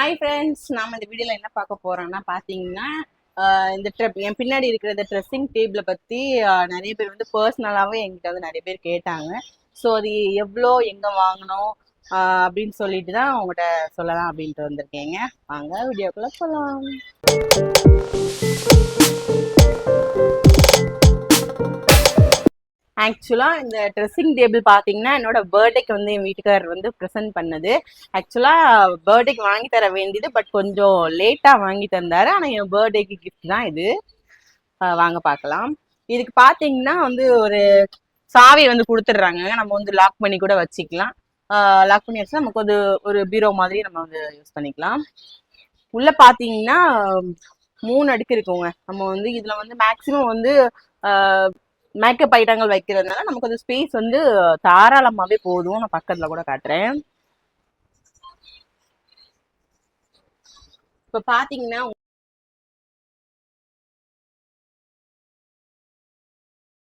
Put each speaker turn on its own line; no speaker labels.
Hi friends, நாம இந்த வீடியோல என்ன பார்க்க போறோம்னா பாத்தீங்கன்னா இந்த என் பின்னாடி இருக்கிற இந்த ட்ரெஸ்ஸிங் டேபிளை பத்தி நிறைய பேர் வந்து பர்சனலாவே என்கிட்ட வந்து நிறைய பேர் கேட்டாங்க. ஸோ அது எவ்வளோ எங்க வாங்கினோம் அப்படின்னு சொல்லிட்டு தான் உங்கள்கிட்ட சொல்லலாம் அப்படின்ட்டு வந்திருக்கேங்க. வாங்க வீடியோக்குள்ள போகலாம். ஆக்சுவலாக இந்த ட்ரெஸ்ஸிங் டேபிள் பார்த்தீங்கன்னா என்னோட பர்த்டேக்கு வந்து என் வீட்டுக்காரர் வந்து ப்ரெசென்ட் பண்ணது. ஆக்சுவலாக பர்த்டேக்கு வாங்கி தர வேண்டியது, பட் கொஞ்சம் லேட்டாக வாங்கி தந்தார். ஆனால் என் பர்த்டேக்கு கிஃப்ட் தான் இது. வாங்க பார்க்கலாம். இதுக்கு பார்த்தீங்கன்னா வந்து ஒரு சாவி வந்து கொடுத்துட்றாங்க. நம்ம வந்து லாக் பண்ணி கூட வச்சுக்கலாம். லாக் பண்ணி வச்சுன்னா நமக்கு வந்து ஒரு பீரோ மாதிரி நம்ம வந்து யூஸ் பண்ணிக்கலாம். உள்ள பார்த்தீங்கன்னா 3 அடுக்கு இருக்குங்க. நம்ம வந்து இதில் வந்து மேக்ஸிமம் வந்து மேக்கப் ஐட்டங்கள் வைக்கிறதுனால நமக்கு அந்த ஸ்பேஸ் வந்து தாராளமாகவே போதும். நான் பக்கத்தில் கூட காட்டுறேன். இப்போ பார்த்தீங்கன்னா